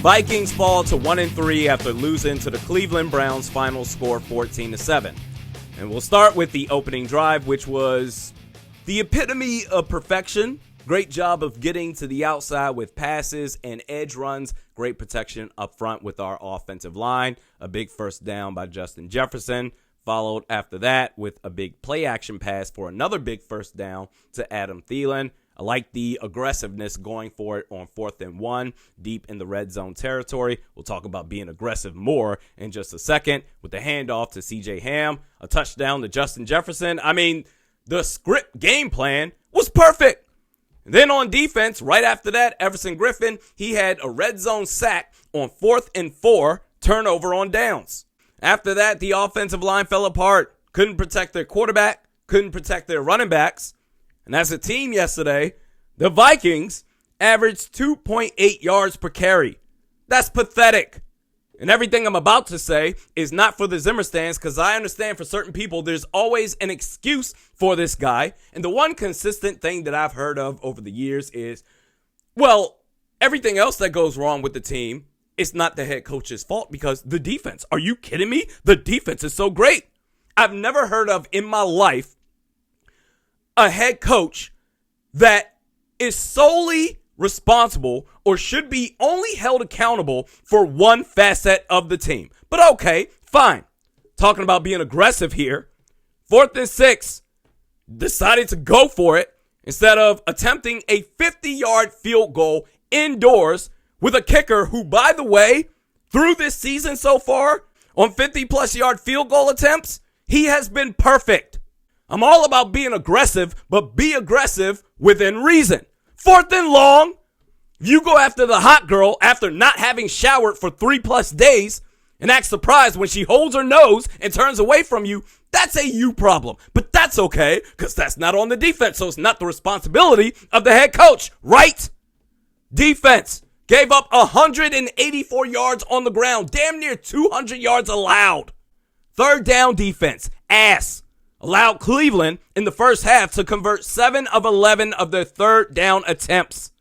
Vikings fall to 1-3 after losing to the Cleveland Browns, final score 14-7. And we'll start with the opening drive, which was the epitome of perfection. Great job of getting to the outside with passes and edge runs. Great protection up front with our offensive line. A big first down by Justin Jefferson. Followed after that with a big play action pass for another big first down to Adam Thielen. I like the aggressiveness going for it on 4th and 1 deep in the red zone territory. We'll talk about being aggressive more in just a second with the handoff to C.J. Ham, a touchdown to Justin Jefferson. I mean, the script game plan was perfect. Then on defense, right after that, Everson Griffin, he had a red zone sack on 4th and 4, turnover on downs. After that, the offensive line fell apart. Couldn't protect their quarterback, couldn't protect their running backs. And as a team yesterday, the Vikings averaged 2.8 yards per carry. That's pathetic. And everything I'm about to say is not for the Zimmer stands, because I understand for certain people there's always an excuse for this guy. And the one consistent thing that I've heard of over the years is, well, everything else that goes wrong with the team, it's not the head coach's fault because the defense. Are you kidding me? The defense is so great. I've never heard of in my life a head coach that is solely responsible or should be only held accountable for one facet of the team. But okay, fine. Talking about being aggressive here. 4th and 6, decided to go for it instead of attempting a 50-yard field goal indoors with a kicker who, by the way, through this season so far, on 50-plus yard field goal attempts, he has been perfect. I'm all about being aggressive, but be aggressive within reason. 4th and long, you go after the hot girl after not having showered for 3+ days and act surprised when she holds her nose and turns away from you. That's a you problem, but that's okay because that's not on the defense, so it's not the responsibility of the head coach, right? Defense gave up 184 yards on the ground, damn near 200 yards allowed. 3rd down defense, ass. Allowed Cleveland in the first half to convert 7 of 11 of their 3rd down attempts.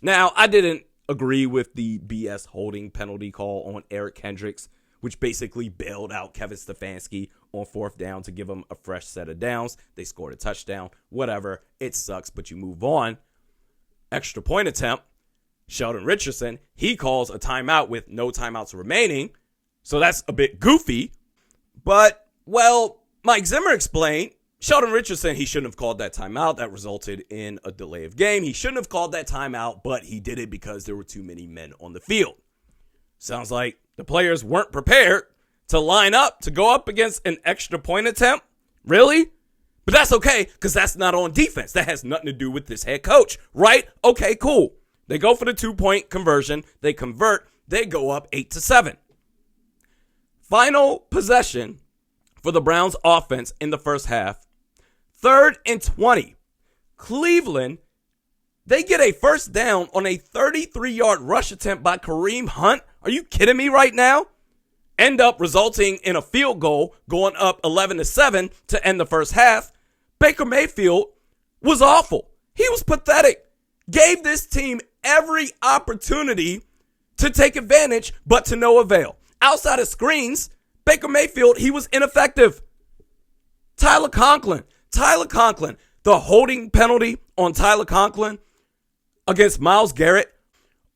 Now, I didn't agree with the BS holding penalty call on Eric Kendricks, which basically bailed out Kevin Stefanski on 4th down to give him a fresh set of downs. They scored a touchdown. Whatever. It sucks, but you move on. Extra point attempt. Sheldon Richardson, he calls a timeout with no timeouts remaining. So that's a bit goofy. But, well, Mike Zimmer explained, Sheldon Richardson, he shouldn't have called that timeout. That resulted in a delay of game. He shouldn't have called that timeout, but he did it because there were too many men on the field. Sounds like the players weren't prepared to line up to go up against an extra point attempt. Really? But that's okay, because that's not on defense. That has nothing to do with this head coach, right? Okay, cool. They go for the 2-point conversion. They convert. They go up 8-7. Final possession for the Browns offense in the first half. 3rd and 20. Cleveland, they get a first down on a 33-yard rush attempt by Kareem Hunt. Are you kidding me right now? End up resulting in a field goal going up 11-7 to end the first half. Baker Mayfield was awful. He was pathetic. Gave this team every opportunity to take advantage, but to no avail. Outside of screens, Baker Mayfield, he was ineffective. Tyler Conklin, the holding penalty on Tyler Conklin against Myles Garrett.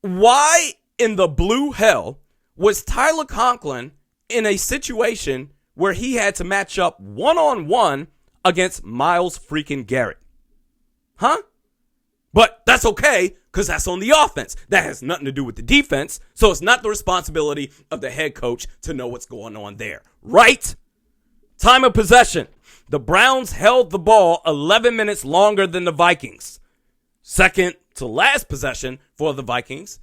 Why in the blue hell was Tyler Conklin in a situation where he had to match up one-on-one against Myles freaking Garrett? Huh? But that's okay, because that's on the offense. That has nothing to do with the defense, so it's not the responsibility of the head coach to know what's going on there, right? Time of possession. The Browns held the ball 11 minutes longer than the Vikings. Second to last possession for the Vikings,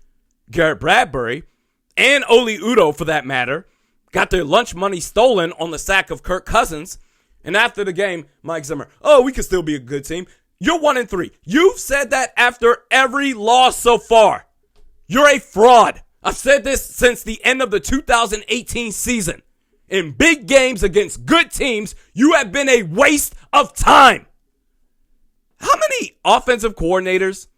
Garrett Bradbury, and Oli Udoh for that matter, got their lunch money stolen on the sack of Kirk Cousins. And after the game, Mike Zimmer, we can still be a good team. You're 1-3. You've said that after every loss so far. You're a fraud. I've said this since the end of the 2018 season. In big games against good teams, you have been a waste of time. How many offensive coordinators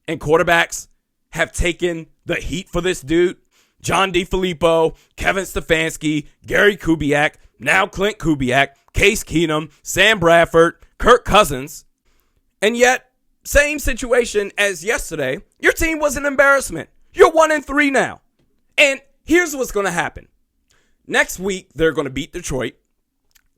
and quarterbacks have taken the heat for this dude? John DeFilippo, Kevin Stefanski, Gary Kubiak, now Clint Kubiak, Case Keenum, Sam Bradford, Kirk Cousins. And yet, same situation as yesterday, your team was an embarrassment. You're 1-3 now. And here's what's going to happen. Next week, they're going to beat Detroit.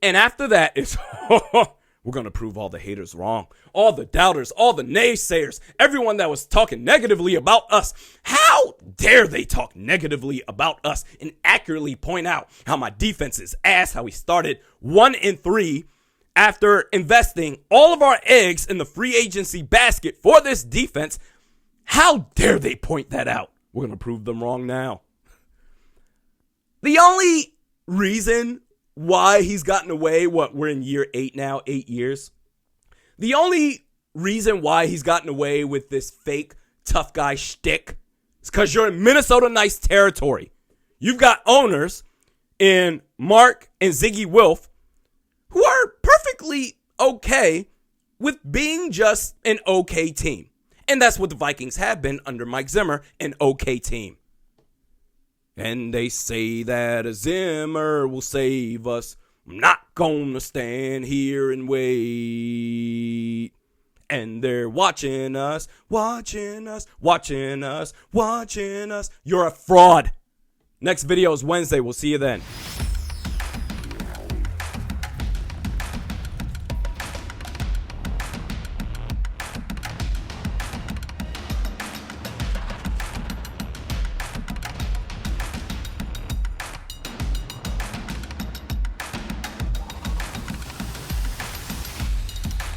And after that, it's, we're going to prove all the haters wrong. All the doubters, all the naysayers, everyone that was talking negatively about us. How dare they talk negatively about us and accurately point out how my defense is ass, how we started 1-3 after investing all of our eggs in the free agency basket for this defense. How dare they point that out? We're going to prove them wrong now. The only reason why he's gotten away, we're in year 8 now, 8 years. The only reason why he's gotten away with this fake tough guy shtick is because you're in Minnesota nice territory. You've got owners in Mark and Ziggy Wilf who are perfectly okay with being just an okay team. And that's what the Vikings have been under Mike Zimmer, an okay team. And they say that a Zimmer will save us. I'm not gonna stand here and wait. And they're watching us, watching us, watching us, watching us. You're a fraud. Next video is Wednesday. We'll see you then.